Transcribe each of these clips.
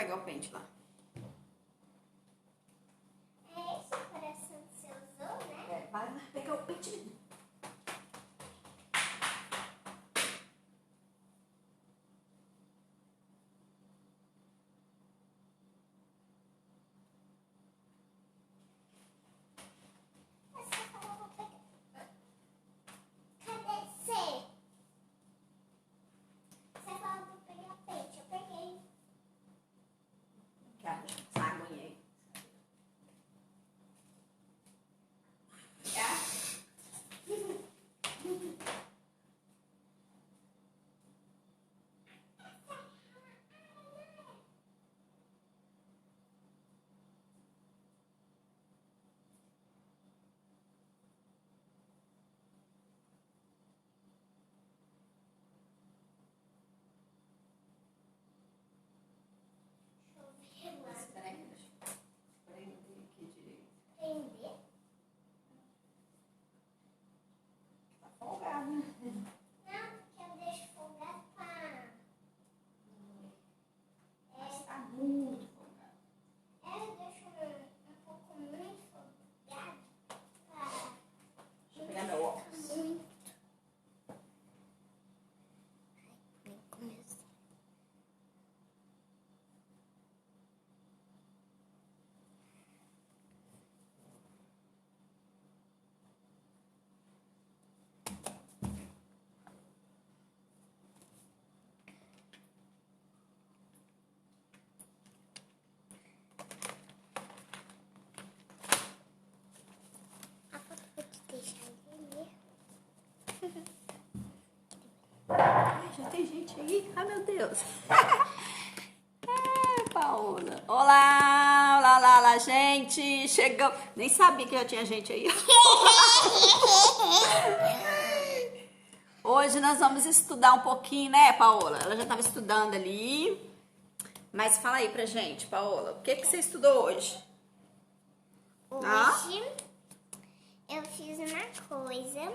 pegar o pente lá. É esse o coração que você usou, né? Vai lá pegar o pente. Você falou, vou pegar. Cadê você? Você falou, vou pegar pente. Eu peguei. Essa aguinha aí. Espera aí, eu tenho aqui direito. Prender? Tá folgado, né? Não, porque eu deixo folgado pra... Mas tá muito folgado. Eu deixo um pouco muito folgado pra... Deixa eu pegar meu óculos. Muito. Nem começo. A foto vou te deixar ali. Ai, já tem gente aí? Ai, meu Deus. Paola. Olá, olá, olá, olá, gente. Chegamos. Nem sabia que já tinha gente aí. Hoje nós vamos estudar um pouquinho, né, Paola? Ela já estava estudando ali. Mas fala aí pra gente, Paola. O que você estudou hoje? Hoje eu fiz uma coisa.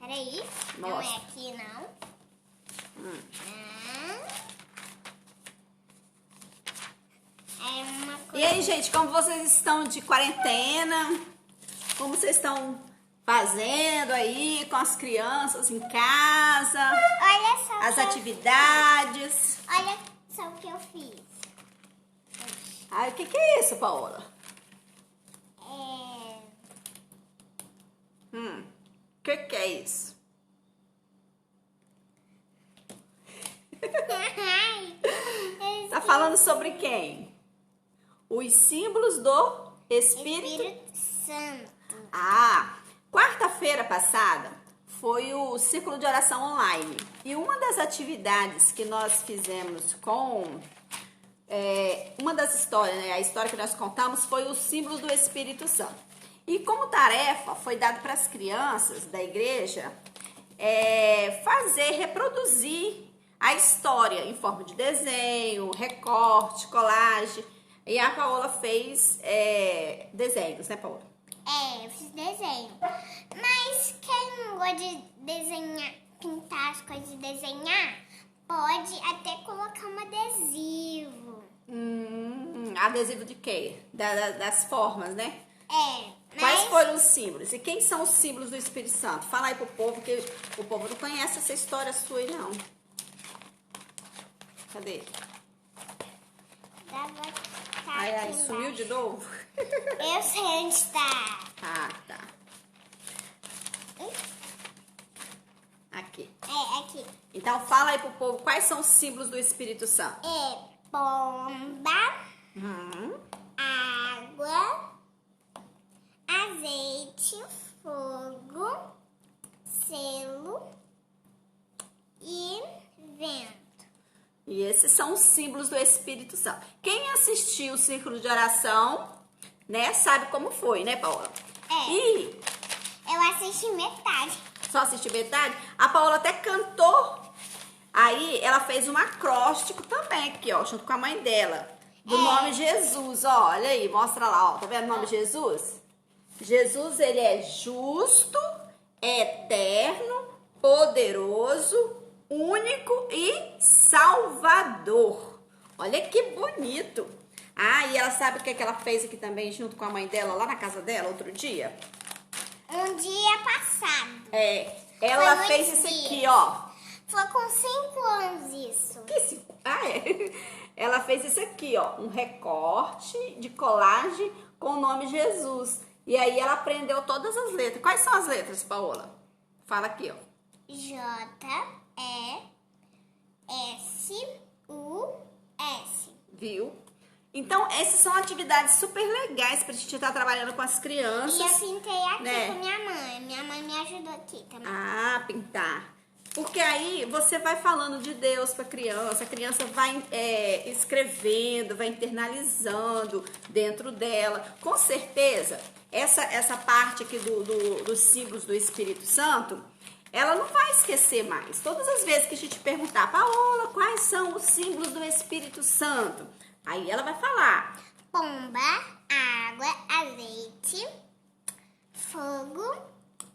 Peraí, não é Mostra. aqui não. É uma E coisa. aí, gente, como vocês estão de quarentena? Como vocês estão fazendo aí com as crianças em casa? Olha só As que eu- atividades? Olha só o que eu fiz. Ai, o que é isso, Paola? O que é isso? Tá falando sobre quem? Os símbolos do Espírito. Espírito Santo. Ah, quarta-feira passada foi o círculo de oração online. E uma das atividades que nós fizemos com uma das histórias, né, a história que nós contamos foi os símbolos do Espírito Santo. E como tarefa foi dado para as crianças da igreja reproduzir a história em forma de desenho, recorte, colagem. E a Paola fez desenhos, né, Paola? Eu fiz desenho. Mas quem não gosta de desenhar, pintar as coisas e desenhar, pode até colocar um adesivo. Adesivo de quê? Das formas, né? Mas Quais foram os símbolos? E quem são os símbolos do Espírito Santo? Fala aí pro povo, que o povo não conhece essa história sua aí, não. Cadê? Ai, sumiu de novo? Eu sei onde está. Ah, tá. Aqui. Aqui. Então fala aí pro povo quais são os símbolos do Espírito Santo. Bomba, Hum, água, azeite, fogo, selo e vento. E esses são os símbolos do Espírito Santo. Quem assistiu o círculo de oração, né, sabe como foi, né, Paola? E Eu assisti metade. só assistiu metade? A Paola até cantou. Aí ela fez um acróstico também aqui, ó, junto com a mãe dela. Do nome Jesus, ó, olha aí, mostra lá, ó, tá vendo o nome Jesus? Jesus, ele é justo, eterno, poderoso, único e salvador. Olha que bonito. Ah, e ela sabe o que é que ela fez aqui também, junto com a mãe dela, lá na casa dela, outro dia? Um dia passado. Ela Foi fez muitos isso aqui, dias. ó. Foi com 5 anos isso. Ah, é? Ela fez isso aqui, ó. Um recorte de colagem com o nome Jesus. E aí ela aprendeu todas as letras. Quais são as letras, Paola? Fala aqui, ó. J-E-S-U-S. Viu? Então, essas são atividades super legais pra gente estar trabalhando com as crianças. E eu pintei aqui né? com minha mãe. Minha mãe me ajudou aqui também. Ah, pintar. Porque aí você vai falando de Deus pra criança, a criança vai escrevendo, vai internalizando dentro dela. Com certeza, essa parte aqui dos símbolos do Espírito Santo, ela não vai esquecer mais. Todas as vezes que a gente perguntar, Paola, quais são os símbolos do Espírito Santo? Aí ela vai falar. Pomba, água, azeite, fogo,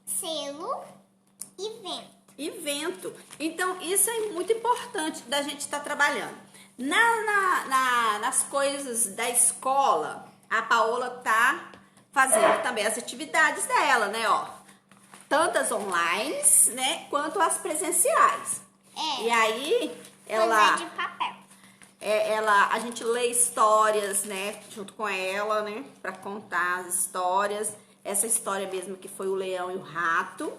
selo e vento. E vento. Então, isso é muito importante da gente estar trabalhando. Nas coisas da escola, a Paola tá fazendo também as atividades dela, né, ó. Tantas online, né, quanto as presenciais. E aí, Coisa de papel. a gente lê histórias, né, junto com ela, né, para contar as histórias. Essa história mesmo que foi o leão e o rato.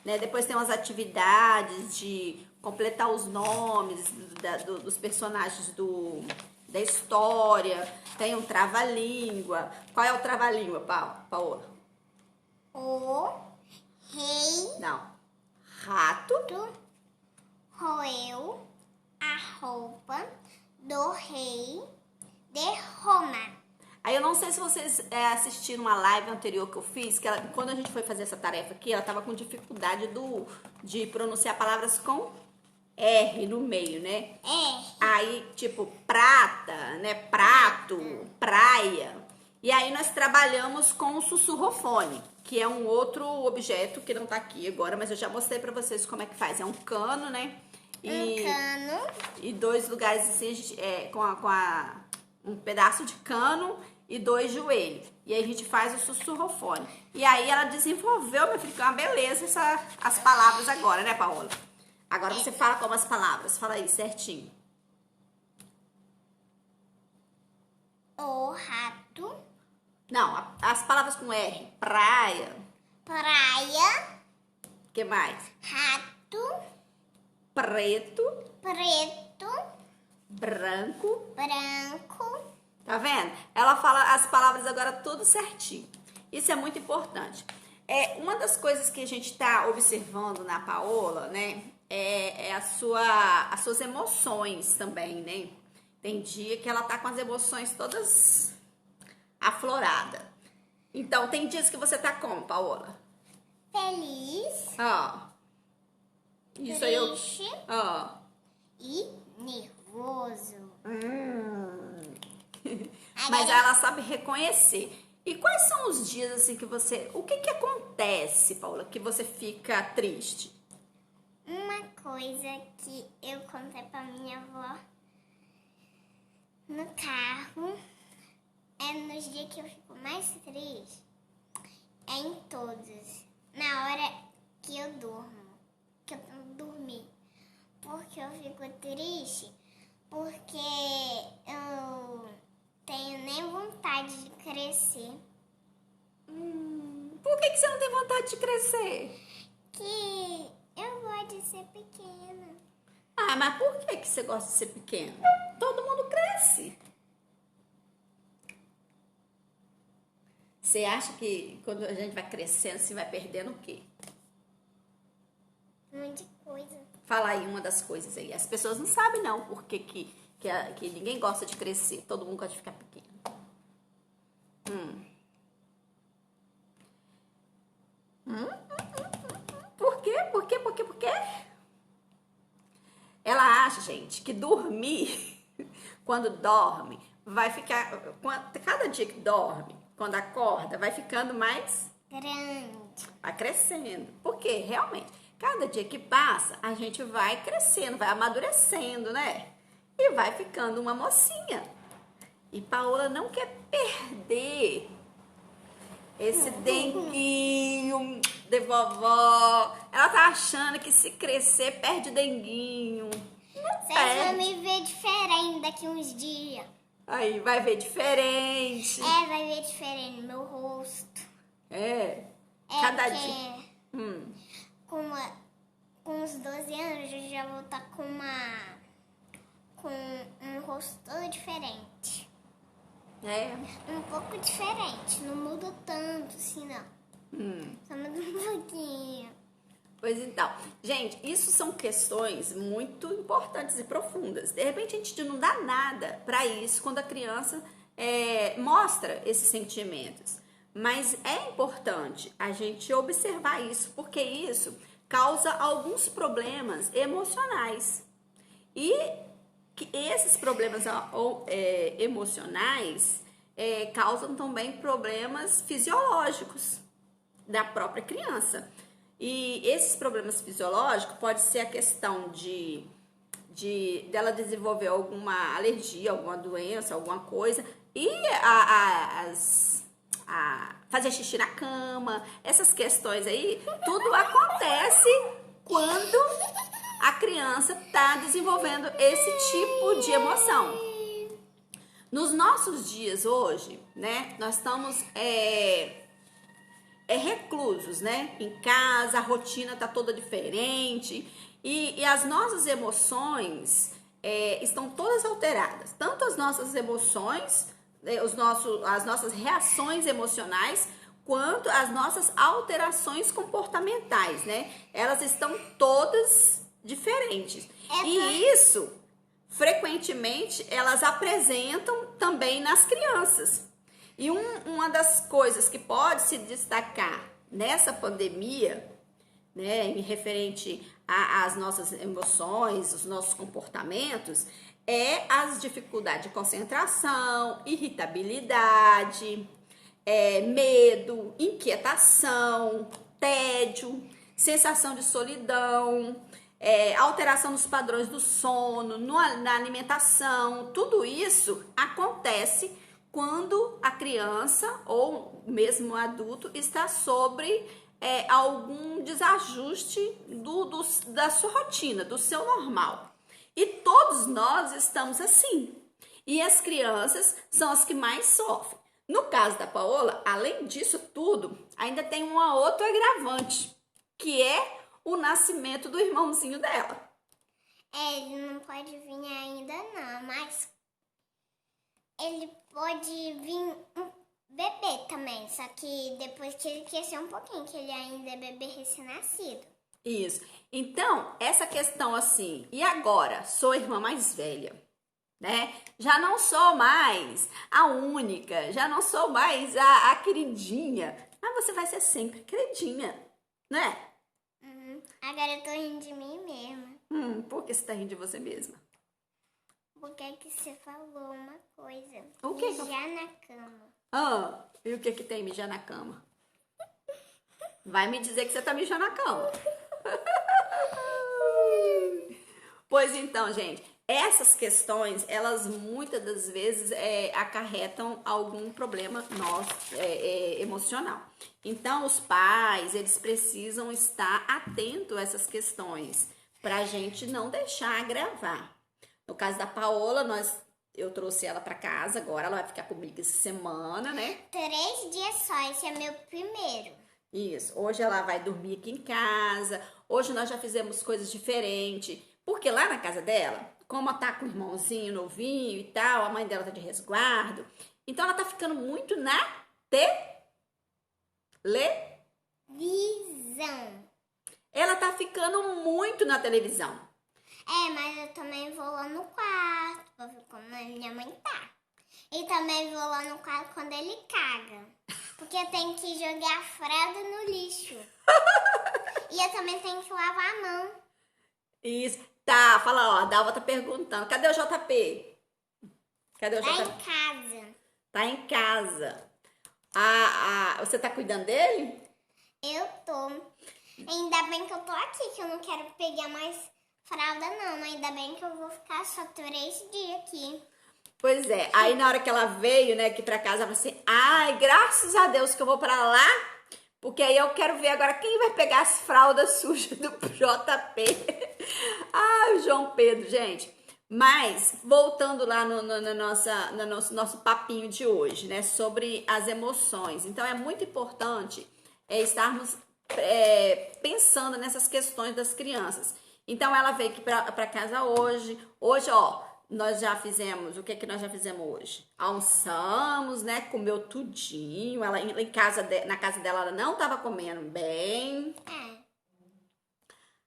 Né? Depois tem umas atividades de completar os nomes dos personagens da história. Tem um trava-língua. Qual é o trava-língua, Paola? O rei Não. Rato. roeu a roupa do rei de Roma. Aí eu não sei se vocês assistiram uma live anterior que eu fiz, que quando a gente foi fazer essa tarefa aqui, ela tava com dificuldade de pronunciar palavras com R no meio, né? Aí, tipo, prata, né? Prato, praia. E aí nós trabalhamos com o sussurrofone, que é um outro objeto que não tá aqui agora, mas eu já mostrei pra vocês como é que faz. É um cano, né? Um cano. E 2 lugares assim, um pedaço de cano e 2 joelhos. E aí a gente faz o sussurrofone. E aí ela desenvolveu, meu filho, que é uma beleza as palavras agora, né, Paola? Agora você fala como as palavras. Fala aí, certinho. O rato. Não, as palavras com R. Praia. Praia. O que mais? Rato. Preto. Preto. Branco. Branco. Tá vendo? Ela fala as palavras agora tudo certinho. Isso é muito importante. Uma das coisas que a gente tá observando na Paola, né? As suas emoções também, né? Tem dia que ela tá com as emoções todas afloradas. Então, tem dias que você tá como, Paola? Feliz. Ó. Isso aí eu... Triste. Ó. E nervoso. Mas ela sabe reconhecer. E quais são os dias assim que você... O que acontece, Paula, que você fica triste? Uma coisa que eu contei pra minha avó no carro é nos dias que eu fico mais triste. É em todos. Na hora que eu durmo. Que eu dormir. Porque eu fico triste. Porque eu tenho nem vontade de crescer. Por que você não tem vontade de crescer? Que eu gosto de ser pequena. Ah, mas por que você gosta de ser pequeno? Todo mundo cresce. Você acha que quando a gente vai crescendo, assim, vai perdendo o quê? Um monte de coisa. Fala aí uma das coisas aí. As pessoas não sabem, não, por que ninguém gosta de crescer. Todo mundo gosta de ficar pequeno. Por quê? Por quê? Ela acha, gente, que dormir, quando dorme, vai ficar... Cada dia que dorme, quando acorda, vai ficando mais... Grande. Vai crescendo. Porque, realmente, cada dia que passa, a gente vai crescendo, vai amadurecendo, né? e vai ficando uma mocinha. E Paola não quer perder esse denguinho de vovó. Ela tá achando que se crescer perde o denguinho. Vocês vão me ver diferente daqui uns dias. Aí vai ver diferente. Vai ver diferente no meu rosto. Cada porque dia. Com uns 12 anos eu já vou estar com um rosto todo diferente. Um pouco diferente. Não muda tanto assim, não. Só muda um pouquinho. Pois então, gente, isso são questões muito importantes e profundas. De repente a gente não dá nada para isso quando a criança mostra esses sentimentos. Mas é importante a gente observar isso, porque isso causa alguns problemas emocionais. E que esses problemas emocionais causam também problemas fisiológicos da própria criança. E esses problemas fisiológicos pode ser a questão dela desenvolver alguma alergia, alguma doença, alguma coisa, e fazer xixi na cama, essas questões aí, tudo acontece quando a criança está desenvolvendo esse tipo de emoção. Nos nossos dias hoje, né, nós estamos reclusos, né? Em casa, a rotina tá toda diferente e as nossas emoções estão todas alteradas. Tanto as nossas emoções, as nossas reações emocionais, quanto as nossas alterações comportamentais, né? Elas estão todas diferentes. E isso, frequentemente, elas apresentam também nas crianças. E uma das coisas que pode se destacar nessa pandemia, né, em referente às nossas emoções, os nossos comportamentos, as dificuldades de concentração, irritabilidade, medo, inquietação, tédio, sensação de solidão, alteração nos padrões do sono, na alimentação. Tudo isso acontece quando a criança ou mesmo o adulto está sobre algum desajuste da sua rotina, do seu normal. E todos nós estamos assim. E as crianças são as que mais sofrem. No caso da Paola, além disso tudo, ainda tem um outro agravante, que é o nascimento do irmãozinho dela. Ele não pode vir ainda não, mas ele pode vir um bebê também, só que depois que ele crescer um pouquinho, que ele ainda é bebê recém-nascido. Isso. Então, essa questão assim, e agora? Sou a irmã mais velha, né? Já não sou mais a única, já não sou mais a queridinha. Mas você vai ser sempre queridinha, né? Agora eu tô rindo de mim mesma. Por que você tá rindo de você mesma? Porque é que você falou uma coisa. O que? Mijar na cama. E o que tem mijar na cama? Vai me dizer que você tá mijando na cama. Pois então, gente, essas questões, elas muitas das vezes acarretam algum problema emocional. Então, os pais, eles precisam estar atentos a essas questões pra gente não deixar agravar. No caso da Paola, eu trouxe ela pra casa agora, ela vai ficar comigo essa semana, né? 3 dias só, esse é meu primeiro. Isso, hoje ela vai dormir aqui em casa, hoje nós já fizemos coisas diferentes, porque lá na casa dela, como ela tá com o irmãozinho novinho e tal, a mãe dela tá de resguardo, então ela tá ficando muito na televisão. Ela tá ficando muito na televisão. Mas eu também vou lá no quarto, pra ver como a minha mãe tá. E também vou lá no quarto quando ele caga. Porque eu tenho que jogar a fralda no lixo. E eu também tenho que lavar a mão. Isso. Tá, fala, ó, a Dalva tá perguntando. Cadê o JP? Cadê o JP? Tá em casa. Tá em casa. Você tá cuidando dele? Eu tô. Ainda bem que eu tô aqui, que eu não quero pegar mais Fralda não, ainda bem que eu vou ficar só 3 dias aqui. Pois é, aí na hora que ela veio, né, aqui pra casa, ela falou assim, ai, graças a Deus que eu vou pra lá, porque aí eu quero ver agora quem vai pegar as fraldas sujas do JP. Ai, o João Pedro, gente. Mas, voltando lá no nosso papinho de hoje, né, sobre as emoções. Então, é muito importante estarmos pensando nessas questões das crianças. Então, ela veio aqui para casa hoje. Hoje, ó, nós já fizemos, o que nós já fizemos hoje? Almoçamos, né, comeu tudinho. Ela em casa, na casa dela, ela não estava comendo bem.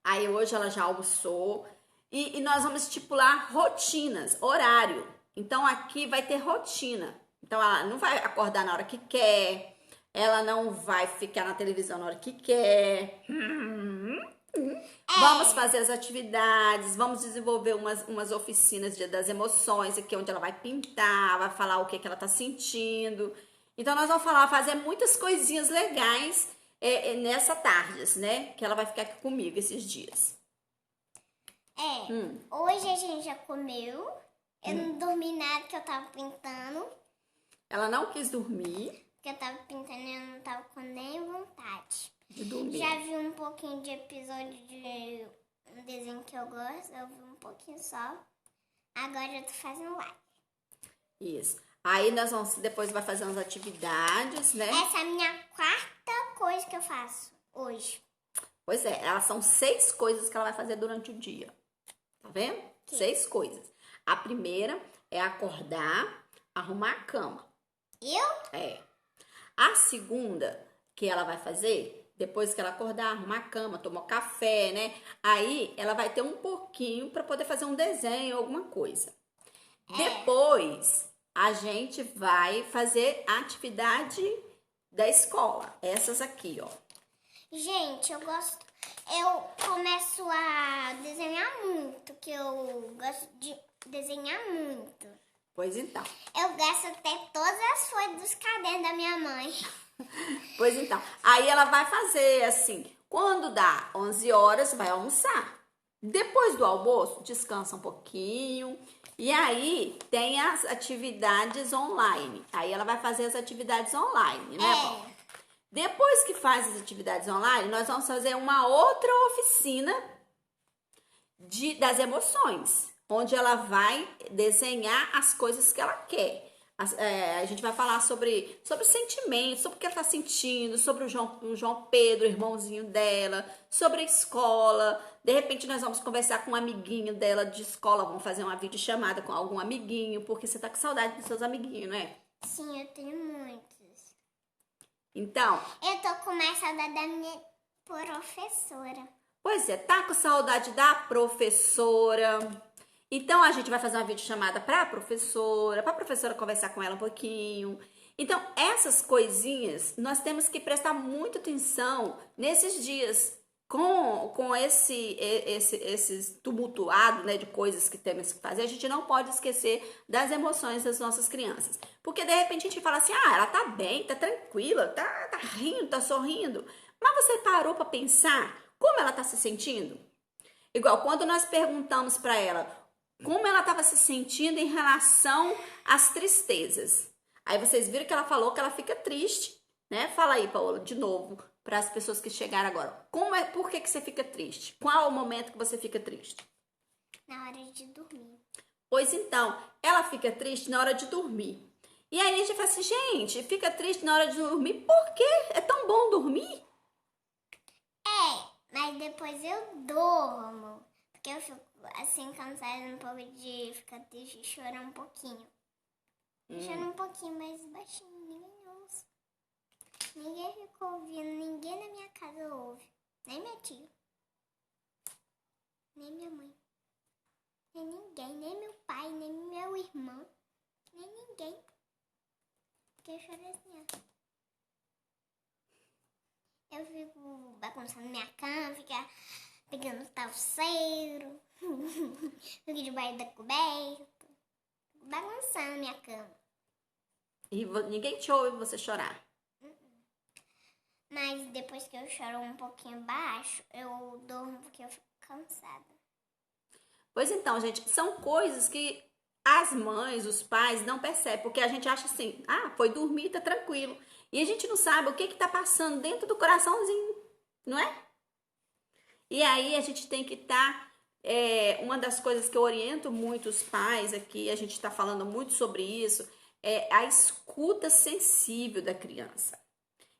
Aí, hoje, ela já almoçou. E nós vamos estipular rotinas, horário. Então, aqui vai ter rotina. Então, ela não vai acordar na hora que quer. Ela não vai ficar na televisão na hora que quer. Vamos fazer as atividades. Vamos desenvolver umas oficinas das emoções. Aqui onde ela vai pintar, vai falar o que ela tá sentindo. Então, nós vamos fazer muitas coisinhas legais nessa tarde, né? Que ela vai ficar aqui comigo esses dias. Hoje a gente já comeu. Eu não dormi nada que eu tava pintando. Ela não quis dormir. Porque eu tava pintando e eu não tava com nem vontade. De dormir. Já vi um pouquinho de episódio de um desenho que eu gosto. Eu vi um pouquinho só. Agora eu tô fazendo live. Isso. Aí nós vamos, depois vai fazer umas atividades, né? Essa é a minha 4ª coisa que eu faço hoje. Pois é, elas são 6 coisas que ela vai fazer durante o dia. Tá vendo? 6 coisas. A primeira é acordar, arrumar a cama. Eu? A segunda que ela vai fazer, depois que ela acordar, arrumar a cama, tomar café, né? Aí ela vai ter um pouquinho para poder fazer um desenho, alguma coisa. Depois a gente vai fazer a atividade da escola. Essas aqui, ó. Gente, eu começo a desenhar muito, que eu gosto de desenhar muito. Pois então. Eu gasto até todas as folhas dos cadernos da minha mãe. Pois então. Aí ela vai fazer assim, quando dá 11 horas, vai almoçar. Depois do almoço, descansa um pouquinho. E aí tem as atividades online. Aí ela vai fazer as atividades online, né, Paulo? Depois que faz as atividades online, nós vamos fazer uma outra oficina das emoções, onde ela vai desenhar as coisas que ela quer. A gente vai falar sobre sentimentos, sobre o que ela está sentindo, sobre o João Pedro, o irmãozinho dela, sobre a escola. De repente, nós vamos conversar com um amiguinho dela de escola, vamos fazer uma videochamada com algum amiguinho, porque você tá com saudade dos seus amiguinhos, né? Sim, eu tenho muitos. Então... Eu tô com mais saudade da minha professora. Pois é, tá com saudade da professora. Então, a gente vai fazer uma videochamada pra professora conversar com ela um pouquinho. Então, essas coisinhas, nós temos que prestar muita atenção nesses dias. Com esses tumultuado, né, de coisas que temos que fazer, a gente não pode esquecer das emoções das nossas crianças. Porque, de repente, a gente fala assim, ela tá bem, tá tranquila, tá rindo, tá sorrindo. Mas você parou pra pensar como ela tá se sentindo? Igual, quando nós perguntamos pra ela como ela estava se sentindo em relação às tristezas. Aí vocês viram que ela falou que ela fica triste, né? Fala aí, Paola, de novo, para as pessoas que chegaram agora. Por que você fica triste? Qual é o momento que você fica triste? Na hora de dormir. Pois então, ela fica triste na hora de dormir. E aí a gente fala assim, gente, fica triste na hora de dormir, por quê? É tão bom dormir? Mas depois eu durmo. Porque eu fico assim cansada um pouco de ficar triste e chorar um pouquinho. Choro um pouquinho, mas baixinho, ninguém ouve. Ninguém fica ouvindo, ninguém na minha casa ouve. Nem minha tia. Nem minha mãe. Nem ninguém, nem meu pai, nem meu irmão. Nem ninguém. Porque eu choro assim, ó. Eu fico bagunçando minha cama, ficar pegando travesseiro, fico debaixo da coberta, bagunçando minha cama. E ninguém te ouve você chorar. Mas depois que eu choro um pouquinho baixo, eu durmo porque eu fico cansada. Pois então, gente, são coisas que as mães, os pais não percebem, porque a gente acha assim, ah, foi dormir, tá tranquilo. E a gente não sabe o que que tá passando dentro do coraçãozinho, não é? E aí a gente tem que estar, uma das coisas que eu oriento muito os pais aqui, a gente está falando muito sobre isso, é a escuta sensível da criança.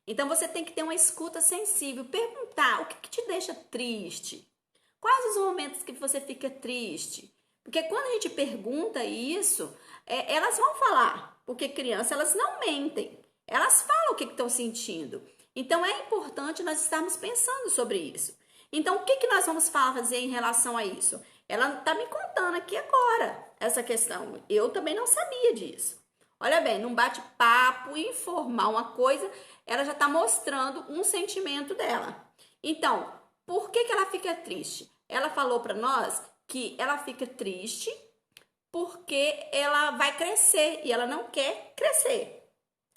Então você tem que ter uma escuta sensível, perguntar o que te deixa triste, quais os momentos que você fica triste. Porque quando a gente pergunta isso, elas vão falar, porque crianças elas não mentem, elas falam o que estão sentindo. Então é importante nós estarmos pensando sobre isso. Então o que nós vamos fazer em relação a isso? Ela está me contando aqui agora essa questão, eu também não sabia disso. Olha bem, num bate-papo informal, uma coisa, ela já está mostrando um sentimento dela. Então, por que ela fica triste? Ela falou para nós que ela fica triste porque ela vai crescer e ela não quer crescer.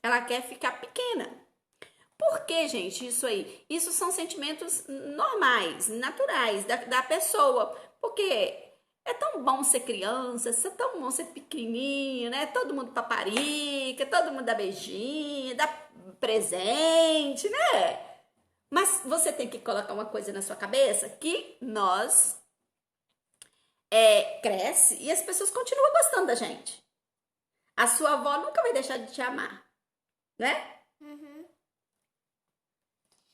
Ela quer ficar pequena. Por que, gente, isso aí? Isso são sentimentos normais, naturais da pessoa. Porque é tão bom ser criança, é tão bom ser pequenininho, né? Todo mundo paparica, todo mundo dá beijinho, dá presente, né? Mas você tem que colocar uma coisa na sua cabeça que nós cresce e as pessoas continuam gostando da gente. A sua avó nunca vai deixar de te amar, né? Uhum.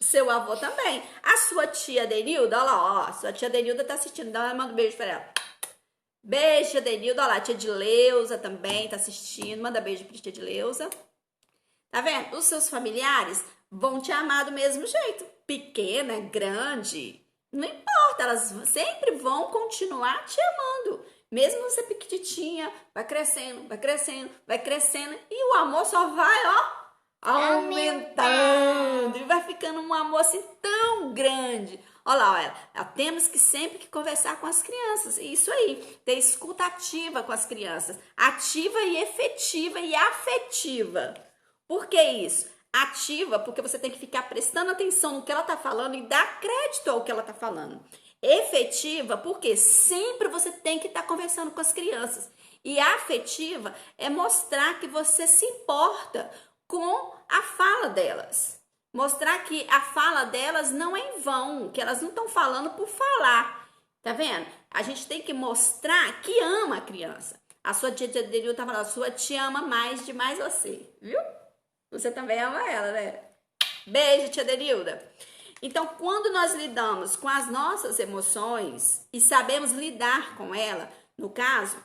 Seu avô também. A sua tia Denilda, olha lá, ó, sua tia Denilda tá assistindo, manda um beijo pra ela. Beijo, tia Denilda, olha lá, tia Dileuza também tá assistindo, manda beijo pra tia Dileuza. Tá vendo? Os seus familiares vão te amar do mesmo jeito. Pequena, grande, não importa, elas sempre vão continuar te amando. Mesmo você pequitinha, vai crescendo, vai crescendo, vai crescendo. E o amor só vai, ó, aumentando. E vai ficando um amor assim tão grande. Olha lá, olha, temos que sempre que conversar com as crianças. Isso aí, ter escuta ativa com as crianças. Ativa e efetiva e afetiva. Por que isso? Ativa, porque você tem que ficar prestando atenção no que ela tá falando e dar crédito ao que ela tá falando. Efetiva, porque sempre você tem que estar conversando com as crianças. E afetiva é mostrar que você se importa com a fala delas. Mostrar que a fala delas não é em vão, que elas não estão falando por falar. Tá vendo? A gente tem que mostrar que ama a criança. A sua tia Denilda tá falando, a sua tia ama mais demais você, viu? Você também ama ela, né? Beijo, tia Denilda. Então, quando nós lidamos com as nossas emoções e sabemos lidar com ela, no caso,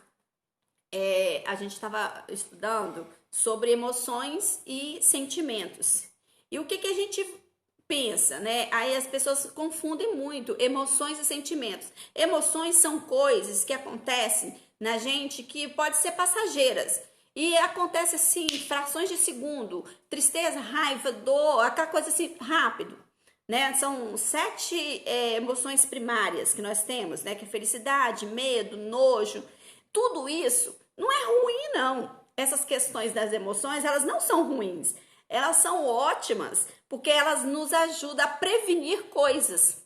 a gente estava estudando sobre emoções e sentimentos. E o que a gente pensa, né? Aí as pessoas confundem muito emoções e sentimentos. Emoções são coisas que acontecem na gente que pode ser passageiras. E acontece assim, frações de segundo, tristeza, raiva, dor, aquela coisa assim, rápido, né? São 7 emoções primárias que nós temos, né? Que é felicidade, medo, nojo, tudo isso não é ruim, não. Essas questões das emoções, elas não são ruins, elas são ótimas, porque elas nos ajudam a prevenir coisas.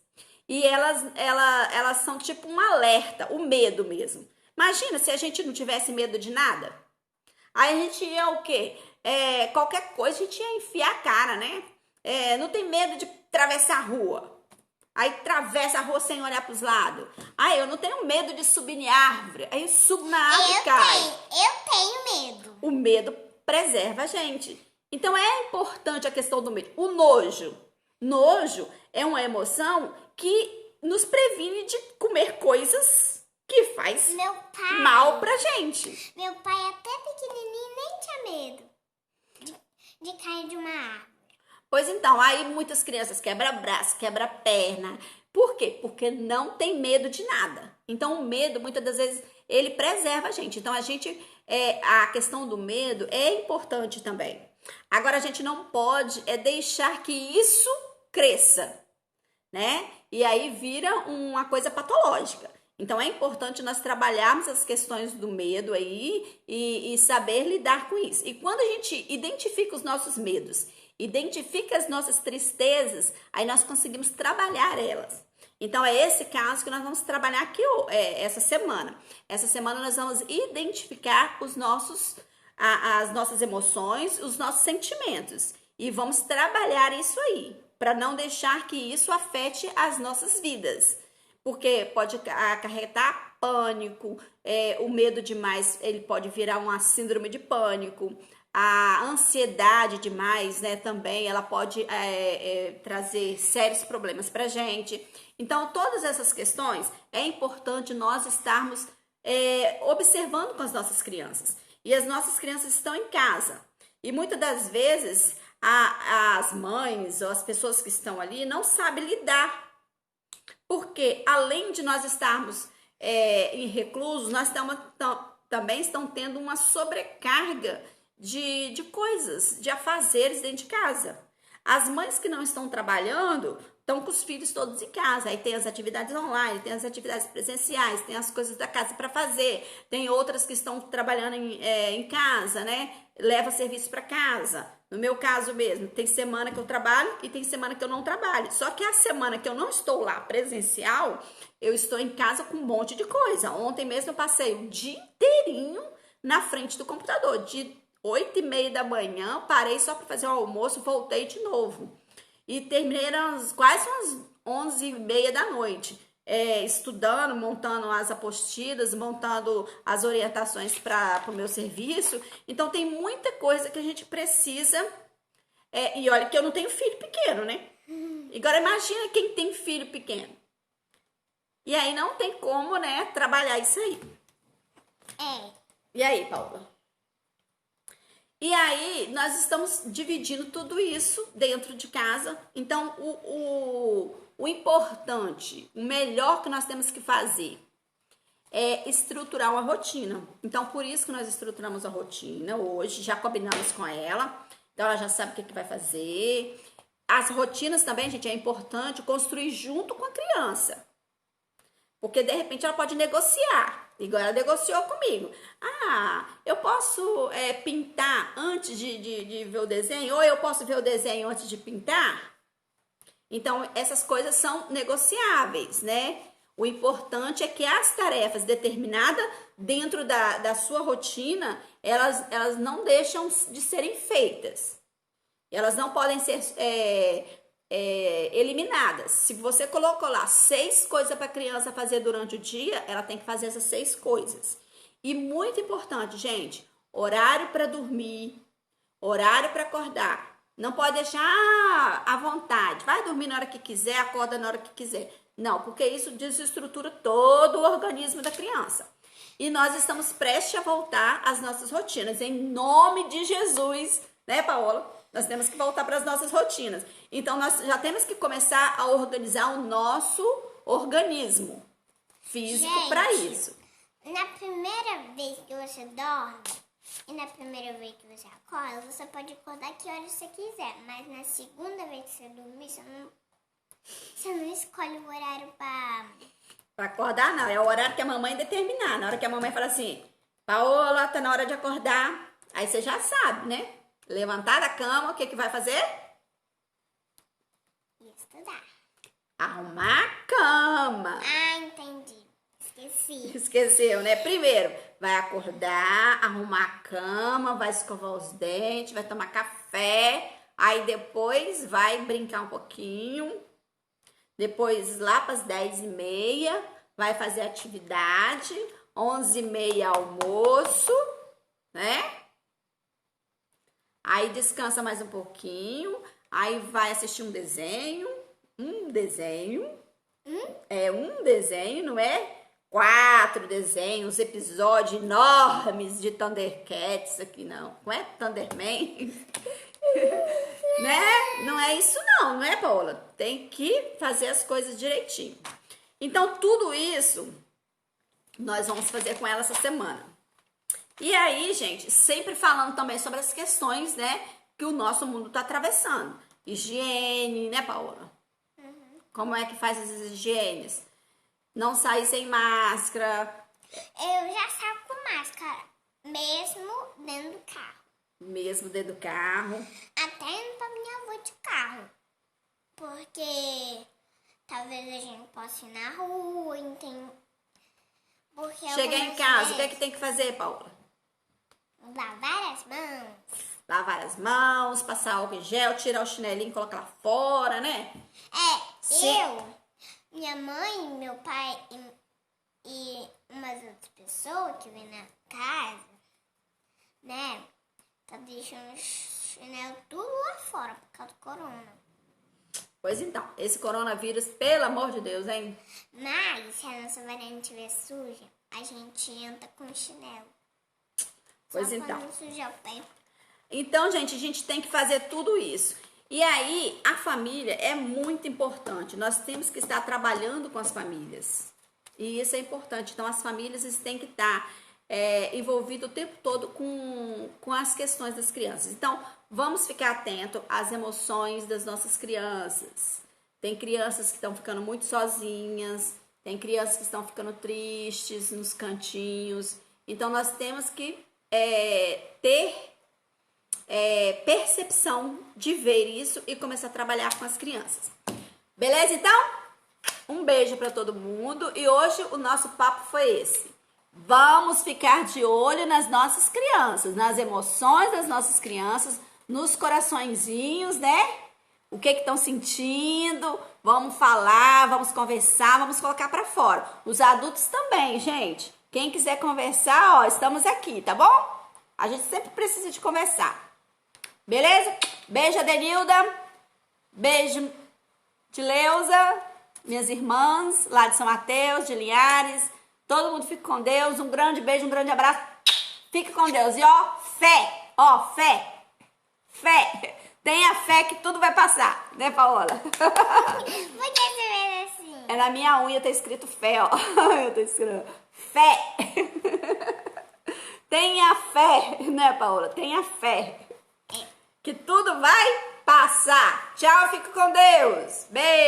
E elas são tipo um alerta, o medo mesmo. Imagina se a gente não tivesse medo de nada. Aí a gente ia o quê? Qualquer coisa a gente ia enfiar a cara, né? Não tem medo de atravessar a rua. Aí atravessa a rua sem olhar para os lados. Eu não tenho medo de subir em árvore. Aí eu subo na árvore e cai. Eu tenho medo. O medo preserva a gente. Então é importante a questão do medo. O nojo. Nojo é uma emoção que nos previne de comer coisas que faz mal pra gente. Meu pai até pequenininho nem tinha medo de cair de uma árvore. Pois então, aí muitas crianças quebram braço, quebram perna. Por quê? Porque não tem medo de nada. Então o medo, muitas das vezes, ele preserva a gente. Então a questão do medo é importante também. Agora a gente não pode deixar que isso cresça, né? E aí vira uma coisa patológica. Então, é importante nós trabalharmos as questões do medo aí e saber lidar com isso. E quando a gente identifica os nossos medos, identifica as nossas tristezas, aí nós conseguimos trabalhar elas. Então, é esse caso que nós vamos trabalhar aqui essa semana. Essa semana nós vamos identificar as nossas emoções, os nossos sentimentos. E vamos trabalhar isso aí, para não deixar que isso afete as nossas vidas. Porque pode acarretar pânico, o medo demais, ele pode virar uma síndrome de pânico. A ansiedade demais, né, também, ela pode trazer sérios problemas pra gente. Então, todas essas questões, é importante nós estarmos observando com as nossas crianças. E as nossas crianças estão em casa. E muitas das vezes, as mães ou as pessoas que estão ali não sabem lidar. Porque, além de nós estarmos em reclusos, nós também estamos tendo uma sobrecarga de coisas, de afazeres dentro de casa. As mães que não estão trabalhando estão com os filhos todos em casa. Aí tem as atividades online, tem as atividades presenciais, tem as coisas da casa para fazer. Tem outras que estão trabalhando em casa, né? Leva serviço para casa. No meu caso mesmo, tem semana que eu trabalho e tem semana que eu não trabalho. Só que a semana que eu não estou lá presencial, eu estou em casa com um monte de coisa. Ontem mesmo eu passei o dia inteirinho na frente do computador, de 8h30 da manhã, parei só para fazer o almoço, voltei de novo. E terminei quase umas 11h30 da noite, estudando, montando as apostilas, montando as orientações para o meu serviço. Então, tem muita coisa que a gente precisa. E olha que eu não tenho filho pequeno, né? Agora, imagina quem tem filho pequeno. E aí, não tem como, né, trabalhar isso aí. E aí, Paula? E aí, nós estamos dividindo tudo isso dentro de casa. Então, o importante, o melhor que nós temos que fazer é estruturar uma rotina. Então, por isso que nós estruturamos a rotina hoje, já combinamos com ela. Então, ela já sabe o que vai fazer. As rotinas também, gente, é importante construir junto com a criança. Porque, de repente, ela pode negociar. Igual ela negociou comigo. Eu posso pintar antes de ver o desenho? Ou eu posso ver o desenho antes de pintar? Então, essas coisas são negociáveis, né? O importante é que as tarefas determinadas dentro da sua rotina, elas não deixam de serem feitas. Elas não podem ser eliminadas. Se você colocou lá 6 coisas para a criança fazer durante o dia, ela tem que fazer essas 6 coisas. E muito importante, gente, horário para dormir, horário para acordar. Não pode deixar à vontade. Vai dormir na hora que quiser, acorda na hora que quiser. Não, porque isso desestrutura todo o organismo da criança. E nós estamos prestes a voltar às nossas rotinas. Em nome de Jesus, né, Paola? Nós temos que voltar para as nossas rotinas. Então, nós já temos que começar a organizar o nosso organismo físico para isso. Na primeira vez que você dorme e na primeira vez que você acorda, você pode acordar que hora você quiser. Mas na segunda vez que você dormir, você não escolhe o horário para acordar, não. É o horário que a mamãe determinar. Na hora que a mamãe fala assim, Paola, tá na hora de acordar. Aí você já sabe, né? Levantar da cama, o que vai fazer? Estudar. Arrumar a cama. Entendi. Esqueci. Esqueceu, né? Primeiro, vai acordar, arrumar a cama, vai escovar os dentes, vai tomar café. Aí depois vai brincar um pouquinho. Depois, lá para as 10h30, vai fazer atividade. 11h30, almoço, né? Aí descansa mais um pouquinho, aí vai assistir um desenho, não é? 4 desenhos, episódios enormes de Thundercats aqui, não é Thunderman, né? Não é isso não é, Paola? Tem que fazer as coisas direitinho. Então, tudo isso nós vamos fazer com ela essa semana. E aí, gente, sempre falando também sobre as questões, né, que o nosso mundo está atravessando. Higiene, né, Paola? Como é que faz as higienes? Não sair sem máscara. Eu já saio com máscara, mesmo dentro do carro. Mesmo dentro do carro. Até indo pra minha avó de carro. Porque talvez a gente possa ir na rua, entende? Porque Chegar em casa, o que é que tem que fazer, Paula? lavar as mãos. Lavar as mãos, passar álcool em gel, tirar o chinelinho e colocar lá fora, né? Minha mãe, meu pai e umas outras pessoas que vêm na casa, né? Tá deixando o chinelo tudo lá fora por causa do corona. Pois então, esse coronavírus, pelo amor de Deus, hein? Mas se a nossa varanda estiver suja, a gente entra com chinelo. Pois Só então. pra não sujar o pé. Então, gente, a gente tem que fazer tudo isso. E aí, a família é muito importante. Nós temos que estar trabalhando com as famílias. E isso é importante. Então, as famílias têm que estar envolvidas o tempo todo com as questões das crianças. Então, vamos ficar atento às emoções das nossas crianças. Tem crianças que estão ficando muito sozinhas. Tem crianças que estão ficando tristes nos cantinhos. Então, nós temos que ter percepção de ver isso e começar a trabalhar com as crianças. Beleza, então? Um beijo para todo mundo e hoje o nosso papo foi esse. Vamos ficar de olho nas nossas crianças, nas emoções das nossas crianças, nos coraçõezinhos, né? O que estão sentindo? Vamos falar, vamos conversar, vamos colocar para fora. Os adultos também, gente. Quem quiser conversar, ó, estamos aqui, tá bom? A gente sempre precisa de conversar. Beleza? Beijo, Adenilda. Beijo de Leusa, minhas irmãs lá de São Mateus, de Linhares. Todo mundo fica com Deus. Um grande beijo, um grande abraço. Fique com Deus. E ó, fé. Tenha fé que tudo vai passar, né, Paola? Por que você vê assim? É na minha unha, tá escrito fé, ó. Eu tô escrito fé. Tenha fé, né, Paola? Tenha fé. Que tudo vai passar. Tchau, fico com Deus. Beijo.